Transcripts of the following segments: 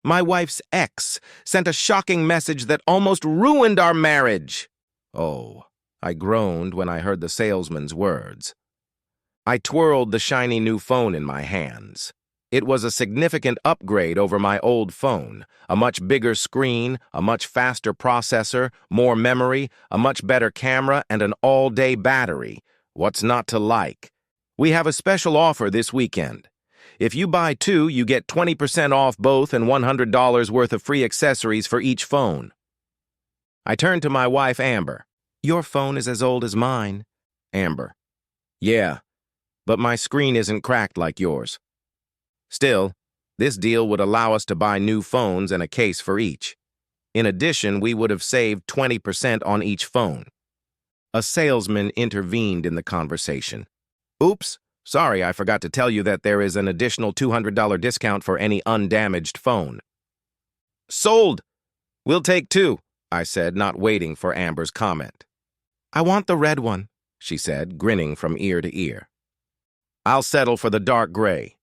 My wife's ex sent a shocking message that almost ruined our marriage. Oh, I groaned when I heard the salesman's words. I twirled the shiny new phone in my hands. It was a significant upgrade over my old phone, a much bigger screen, a much faster processor, more memory, a much better camera, and an all-day battery. What's not to like? We have a special offer this weekend. If you buy two, you get 20% off both and $100 worth of free accessories for each phone. I turned to my wife, Amber. Your phone is as old as mine. Amber. Yeah, but my screen isn't cracked like yours. Still, this deal would allow us to buy new phones and a case for each. In addition, we would have saved 20% on each phone. A salesman intervened in the conversation. Oops, sorry, I forgot to tell you that there is an additional $200 discount for any undamaged phone. Sold! We'll take two, I said, not waiting for Amber's comment. I want the red one, she said, grinning from ear to ear. I'll settle for the dark gray.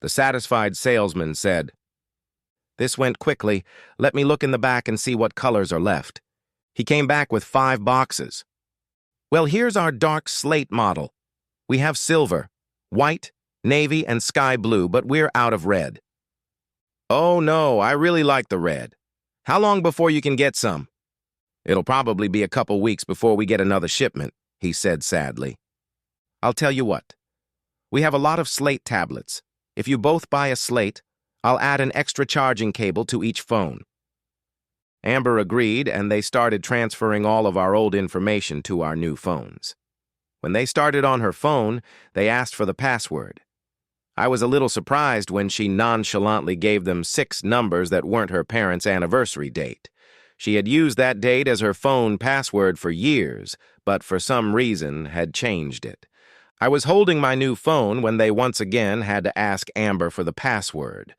The satisfied salesman said, This went quickly. Let me look in the back and see what colors are left. He came back with 5 boxes. Well, here's our dark slate model. We have silver, white, navy, and sky blue, but we're out of red. Oh no, I really like the red. How long before you can get some? It'll probably be a couple weeks before we get another shipment, he said sadly. I'll tell you what. We have a lot of slate tablets. If you both buy a slate, I'll add an extra charging cable to each phone. Amber agreed, and they started transferring all of our old information to our new phones. When they started on her phone, they asked for the password. I was a little surprised when she nonchalantly gave them 6 numbers that weren't her parents' anniversary date. She had used that date as her phone password for years, but for some reason had changed it. I was holding my new phone when they once again had to ask Amber for the password.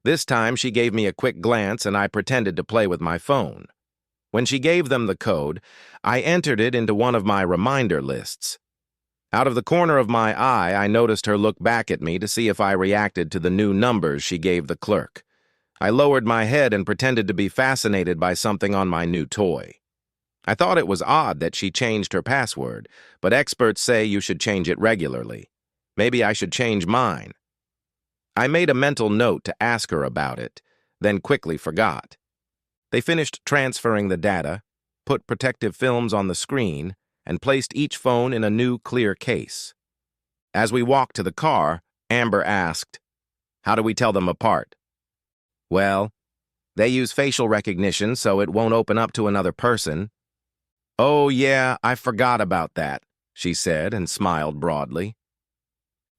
This time she gave me a quick glance and I pretended to play with my phone. When she gave them the code, I entered it into one of my reminder lists. Out of the corner of my eye, I noticed her look back at me to see if I reacted to the new numbers she gave the clerk. I lowered my head and pretended to be fascinated by something on my new toy. I thought it was odd that she changed her password, but experts say you should change it regularly. Maybe I should change mine. I made a mental note to ask her about it, then quickly forgot. They finished transferring the data, put protective films on the screen, and placed each phone in a new clear case. As we walked to the car, Amber asked, "How do we tell them apart?" Well, they use facial recognition so it won't open up to another person. Oh yeah, I forgot about that, she said and smiled broadly.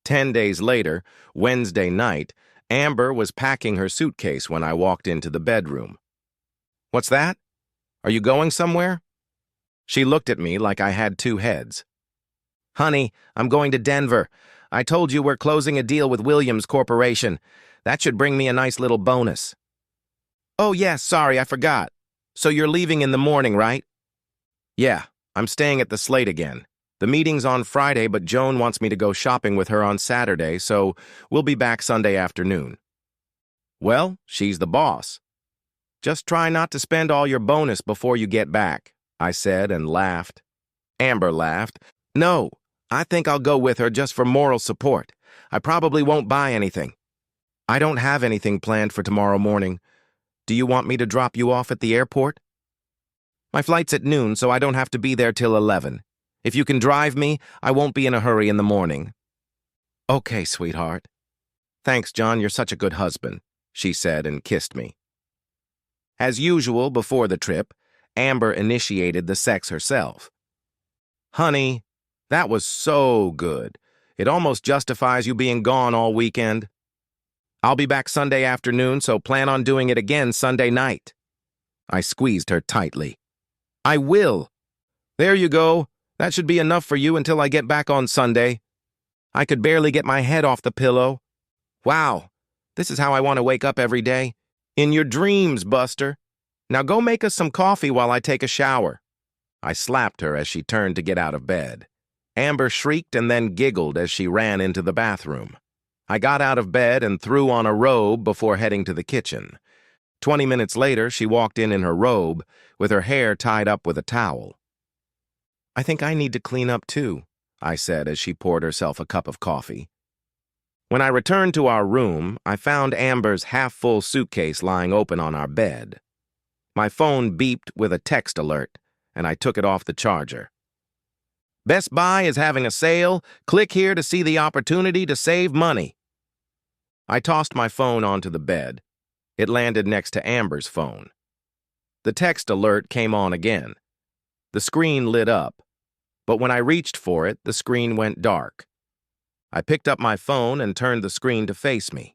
10 days later, Wednesday night, Amber was packing her suitcase when I walked into the bedroom. What's that? Are you going somewhere? She looked at me like I had 2 heads. Honey, I'm going to Denver. I told you we're closing a deal with Williams Corporation. That should bring me a nice little bonus. Oh yes, sorry, I forgot. So you're leaving in the morning, right? Yeah, I'm staying at the Slate again. The meeting's on Friday, but Joan wants me to go shopping with her on Saturday, so we'll be back Sunday afternoon. Well, she's the boss. Just try not to spend all your bonus before you get back, I said and laughed. Amber laughed. No, I think I'll go with her just for moral support. I probably won't buy anything. I don't have anything planned for tomorrow morning. Do you want me to drop you off at the airport? My flight's at noon, so I don't have to be there till 11. If you can drive me, I won't be in a hurry in the morning. Okay, sweetheart. Thanks, John, you're such a good husband, she said and kissed me. As usual, before the trip, Amber initiated the sex herself. Honey, that was so good. It almost justifies you being gone all weekend. I'll be back Sunday afternoon, so plan on doing it again Sunday night. I squeezed her tightly. I will. There you go. That should be enough for you until I get back on Sunday. I could barely get my head off the pillow. Wow, this is how I want to wake up every day. In your dreams, Buster. Now go make us some coffee while I take a shower. I slapped her as she turned to get out of bed. Amber shrieked and then giggled as she ran into the bathroom. I got out of bed and threw on a robe before heading to the kitchen. 20 minutes later, she walked in her robe, with her hair tied up with a towel. "I think I need to clean up too," I said as she poured herself a cup of coffee. When I returned to our room, I found Amber's half-full suitcase lying open on our bed. My phone beeped with a text alert, and I took it off the charger. "Best Buy is having a sale. Click here to see the opportunity to save money." I tossed my phone onto the bed. It landed next to Amber's phone. The text alert came on again. The screen lit up, but when I reached for it, the screen went dark. I picked up my phone and turned the screen to face me.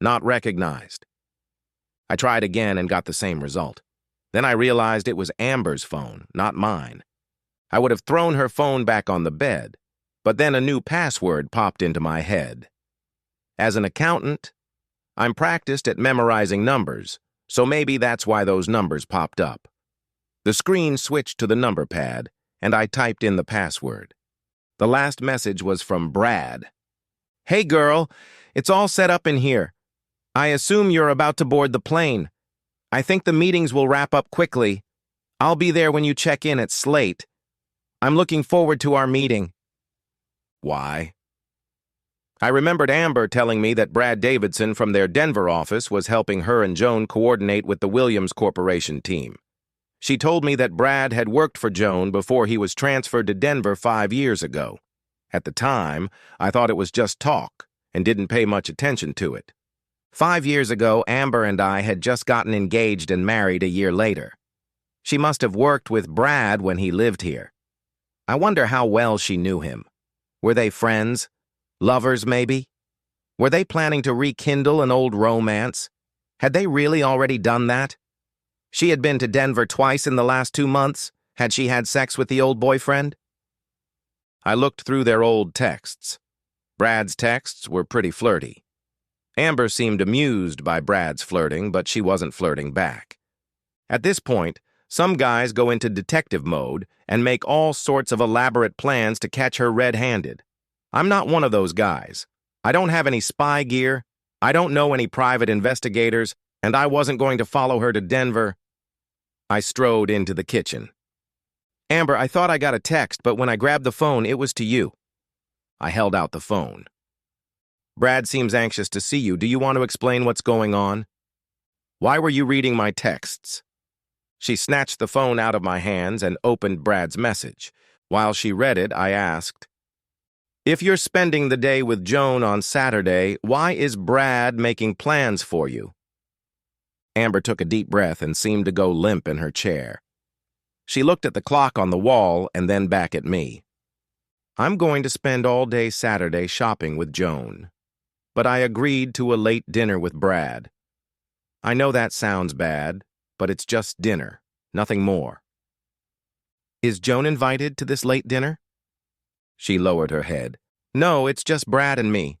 Not recognized. I tried again and got the same result. Then I realized it was Amber's phone, not mine. I would have thrown her phone back on the bed, but then a new password popped into my head. As an accountant, I'm practiced at memorizing numbers, so maybe that's why those numbers popped up. The screen switched to the number pad, and I typed in the password. The last message was from Brad. "Hey girl, it's all set up in here. I assume you're about to board the plane. I think the meetings will wrap up quickly. I'll be there when you check in at Slate. I'm looking forward to our meeting." Why? I remembered Amber telling me that Brad Davidson from their Denver office was helping her and Joan coordinate with the Williams Corporation team. She told me that Brad had worked for Joan before he was transferred to Denver 5 years ago. At the time, I thought it was just talk and didn't pay much attention to it. 5 years ago, Amber and I had just gotten engaged and married a year later. She must have worked with Brad when he lived here. I wonder how well she knew him. Were they friends? Lovers, maybe? Were they planning to rekindle an old romance? Had they really already done that? She had been to Denver twice in the last 2 months. Had she had sex with the old boyfriend? I looked through their old texts. Brad's texts were pretty flirty. Amber seemed amused by Brad's flirting, but she wasn't flirting back. At this point, some guys go into detective mode and make all sorts of elaborate plans to catch her red-handed. I'm not one of those guys. I don't have any spy gear, I don't know any private investigators, and I wasn't going to follow her to Denver. I strode into the kitchen. "Amber, I thought I got a text, but when I grabbed the phone, it was to you." I held out the phone. "Brad seems anxious to see you. Do you want to explain what's going on?" "Why were you reading my texts?" She snatched the phone out of my hands and opened Brad's message. While she read it, I asked, "If you're spending the day with Joan on Saturday, why is Brad making plans for you?" Amber took a deep breath and seemed to go limp in her chair. She looked at the clock on the wall and then back at me. "I'm going to spend all day Saturday shopping with Joan, but I agreed to a late dinner with Brad. I know that sounds bad, but it's just dinner, nothing more." "Is Joan invited to this late dinner?" She lowered her head. "No, it's just Brad and me."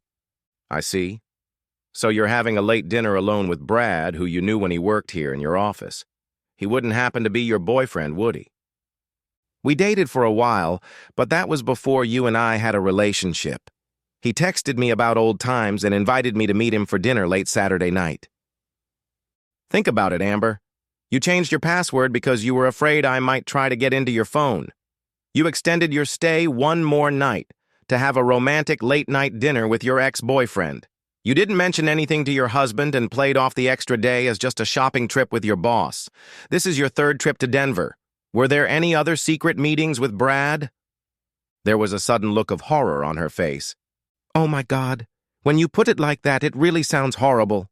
"I see. So you're having a late dinner alone with Brad, who you knew when he worked here in your office. He wouldn't happen to be your boyfriend, would he?" "We dated for a while, but that was before you and I had a relationship. He texted me about old times and invited me to meet him for dinner late Saturday night." "Think about it, Amber. You changed your password because you were afraid I might try to get into your phone. You extended your stay one more night to have a romantic late-night dinner with your ex-boyfriend. You didn't mention anything to your husband and played off the extra day as just a shopping trip with your boss. This is your 3rd trip to Denver. Were there any other secret meetings with Brad?" There was a sudden look of horror on her face. "Oh my God, when you put it like that, it really sounds horrible.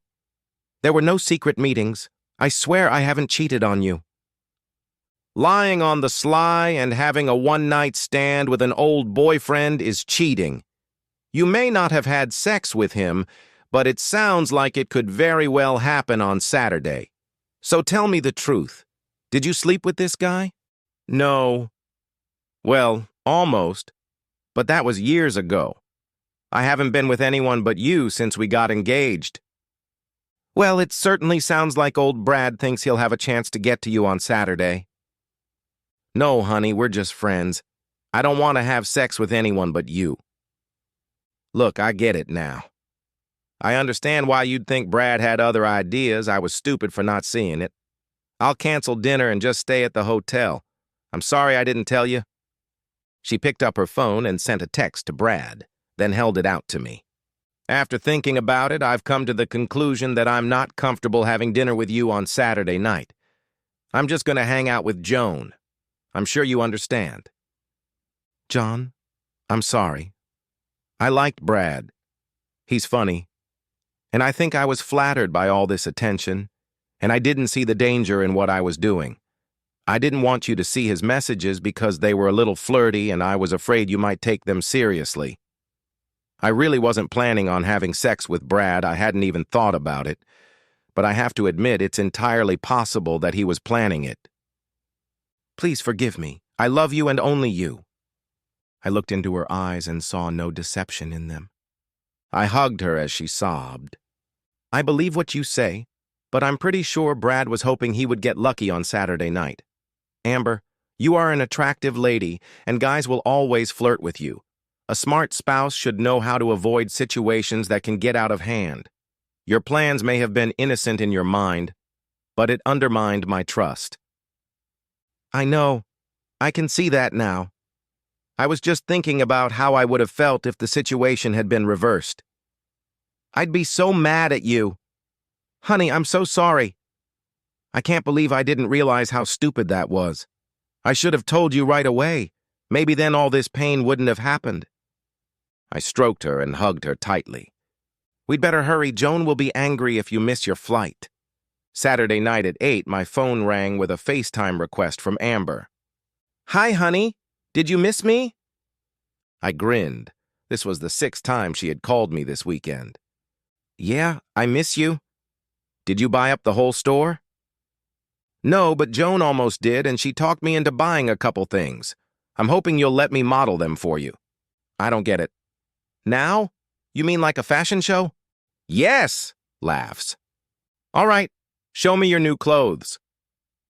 There were no secret meetings. I swear I haven't cheated on you." Lying on the sly and having a one-night stand with an old boyfriend is cheating. You may not have had sex with him, but it sounds like it could very well happen on Saturday. So tell me the truth. Did you sleep with this guy? No. Well, almost. But that was years ago. I haven't been with anyone but you since we got engaged. Well, it certainly sounds like old Brad thinks he'll have a chance to get to you on Saturday. No, honey, we're just friends. I don't want to have sex with anyone but you. Look, I get it now. I understand why you'd think Brad had other ideas. I was stupid for not seeing it. I'll cancel dinner and just stay at the hotel. I'm sorry I didn't tell you." She picked up her phone and sent a text to Brad, then held it out to me. "After thinking about it, I've come to the conclusion that I'm not comfortable having dinner with you on Saturday night. I'm just going to hang out with Joan. I'm sure you understand." "John, I'm sorry. I liked Brad. He's funny. And I think I was flattered by all this attention, and I didn't see the danger in what I was doing. I didn't want you to see his messages because they were a little flirty and I was afraid you might take them seriously. I really wasn't planning on having sex with Brad. I hadn't even thought about it. But I have to admit it's entirely possible that he was planning it. Please forgive me. I love you and only you." I looked into her eyes and saw no deception in them. I hugged her as she sobbed. "I believe what you say, but I'm pretty sure Brad was hoping he would get lucky on Saturday night. Amber, you are an attractive lady, and guys will always flirt with you. A smart spouse should know how to avoid situations that can get out of hand. Your plans may have been innocent in your mind, but it undermined my trust." "I know. I can see that now. I was just thinking about how I would have felt if the situation had been reversed. I'd be so mad at you. Honey, I'm so sorry. I can't believe I didn't realize how stupid that was. I should have told you right away. Maybe then all this pain wouldn't have happened." I stroked her and hugged her tightly. "We'd better hurry. Joan will be angry if you miss your flight." Saturday night at 8, my phone rang with a FaceTime request from Amber. "Hi, honey. Did you miss me?" I grinned. This was the 6th time she had called me this weekend. "Yeah, I miss you. Did you buy up the whole store?" "No, but Joan almost did, and she talked me into buying a couple things. I'm hoping you'll let me model them for you." "I don't get it." "Now? You mean like a fashion show?" "Yes!" laughs. "All right, show me your new clothes."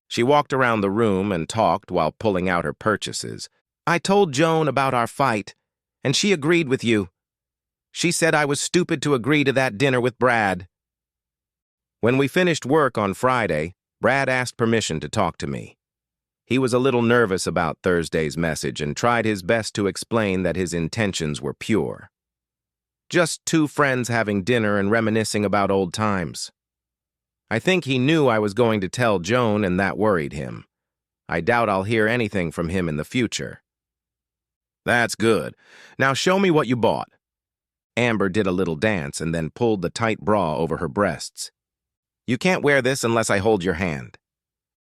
She walked around the room and talked while pulling out her purchases. "I told Joan about our fight, and she agreed with you. She said I was stupid to agree to that dinner with Brad." When we finished work on Friday, Brad asked permission to talk to me. He was a little nervous about Thursday's message and tried his best to explain that his intentions were pure. Just two friends having dinner and reminiscing about old times. I think he knew I was going to tell Joan, and that worried him. I doubt I'll hear anything from him in the future. "That's good. Now show me what you bought." Amber did a little dance and then pulled the tight bra over her breasts. "You can't wear this unless I hold your hand."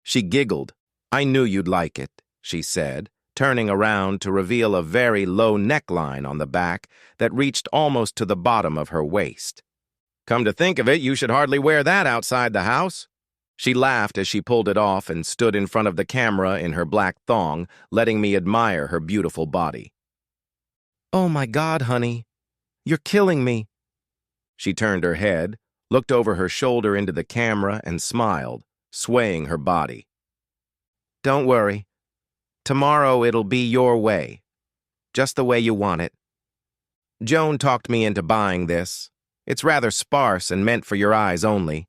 She giggled. "I knew you'd like it," she said, turning around to reveal a very low neckline on the back that reached almost to the bottom of her waist. "Come to think of it, you should hardly wear that outside the house." She laughed as she pulled it off and stood in front of the camera in her black thong, letting me admire her beautiful body. "Oh my God, honey, you're killing me." She turned her head, looked over her shoulder into the camera, and smiled, swaying her body. "Don't worry. Tomorrow it'll be your way, just the way you want it. Joan talked me into buying this. It's rather sparse and meant for your eyes only.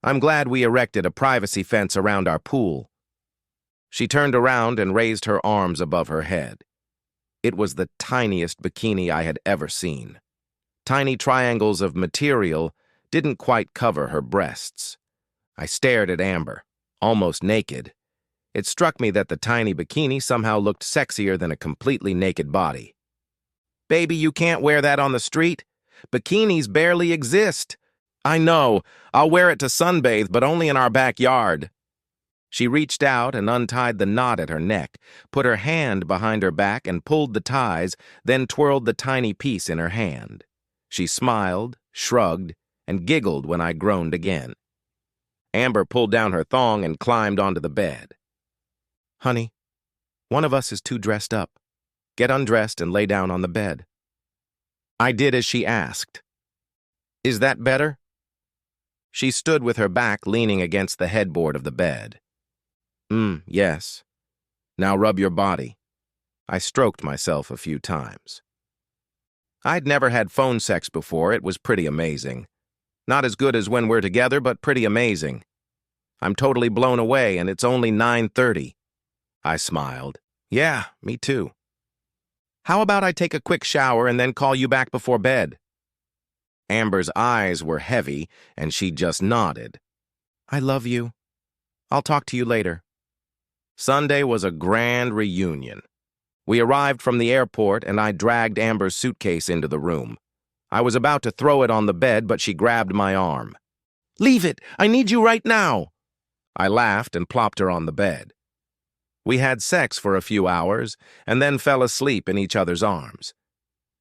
I'm glad we erected a privacy fence around our pool." She turned around and raised her arms above her head. It was the tiniest bikini I had ever seen. Tiny triangles of material didn't quite cover her breasts. I stared at Amber, almost naked. It struck me that the tiny bikini somehow looked sexier than a completely naked body. "Baby, you can't wear that on the street. Bikinis barely exist." "I know. I'll wear it to sunbathe, but only in our backyard." She reached out and untied the knot at her neck, put her hand behind her back and pulled the ties, then twirled the tiny piece in her hand. She smiled, shrugged, and giggled when I groaned again. Amber pulled down her thong and climbed onto the bed. "Honey, one of us is too dressed up. Get undressed and lay down on the bed." I did as she asked. "Is that better?" She stood with her back leaning against the headboard of the bed. Yes. Now rub your body." I stroked myself a few times. I'd never had phone sex before. It was pretty amazing. Not as good as when we're together, but pretty amazing. I'm totally blown away, and it's only 9:30. I smiled. Yeah, me too. How about I take a quick shower and then call you back before bed? Amber's eyes were heavy, and she just nodded. I love you. I'll talk to you later. Sunday was a grand reunion. We arrived from the airport, and I dragged Amber's suitcase into the room. I was about to throw it on the bed, but she grabbed my arm. Leave it! I need you right now! I laughed and plopped her on the bed. We had sex for a few hours, and then fell asleep in each other's arms.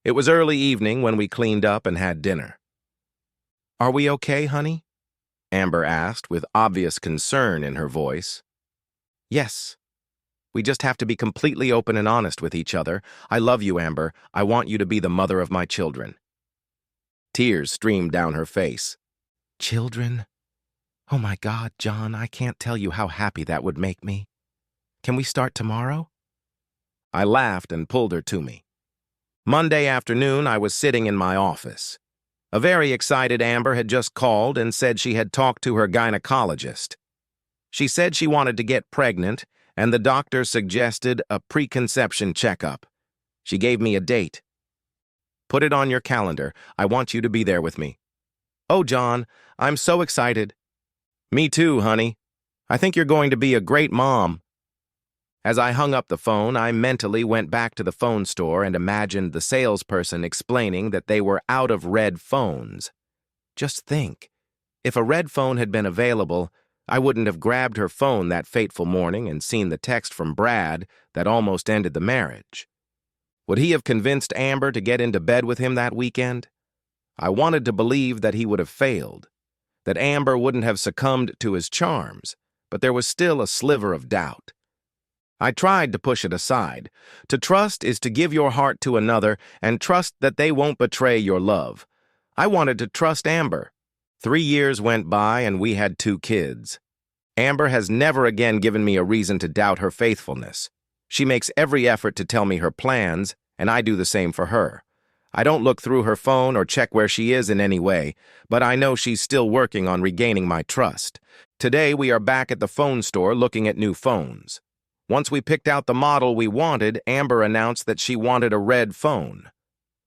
It was early evening when we cleaned up and had dinner. Are we okay, honey? Amber asked with obvious concern in her voice. Yes. We just have to be completely open and honest with each other. I love you, Amber. I want you to be the mother of my children. Tears streamed down her face. Children? Oh my God, John, I can't tell you how happy that would make me. Can we start tomorrow? I laughed and pulled her to me. Monday afternoon, I was sitting in my office. A very excited Amber had just called and said she had talked to her gynecologist. She said she wanted to get pregnant, and the doctor suggested a preconception checkup. She gave me a date. Put it on your calendar. I want you to be there with me. Oh, John, I'm so excited. Me too, honey. I think you're going to be a great mom. As I hung up the phone, I mentally went back to the phone store and imagined the salesperson explaining that they were out of red phones. Just think, if a red phone had been available, I wouldn't have grabbed her phone that fateful morning and seen the text from Brad that almost ended the marriage. Would he have convinced Amber to get into bed with him that weekend? I wanted to believe that he would have failed, that Amber wouldn't have succumbed to his charms, but there was still a sliver of doubt. I tried to push it aside. To trust is to give your heart to another and trust that they won't betray your love. I wanted to trust Amber. 3 years went by and we had 2 kids. Amber has never again given me a reason to doubt her faithfulness. She makes every effort to tell me her plans, and I do the same for her. I don't look through her phone or check where she is in any way, but I know she's still working on regaining my trust. Today we are back at the phone store looking at new phones. Once we picked out the model we wanted, Amber announced that she wanted a red phone.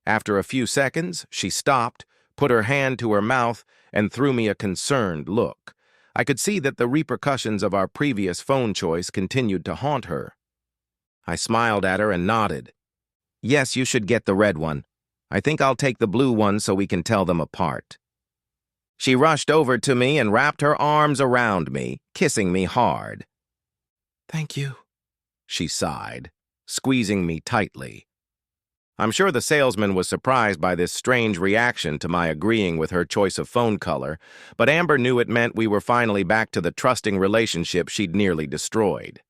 After a few seconds, she stopped, put her hand to her mouth, and threw me a concerned look. I could see that the repercussions of our previous phone choice continued to haunt her. I smiled at her and nodded. Yes, you should get the red one. I think I'll take the blue one so we can tell them apart. She rushed over to me and wrapped her arms around me, kissing me hard. Thank you, she sighed, squeezing me tightly. I'm sure the salesman was surprised by this strange reaction to my agreeing with her choice of phone color, but Amber knew it meant we were finally back to the trusting relationship she'd nearly destroyed.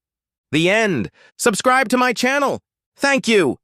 The end! Subscribe to my channel! Thank you!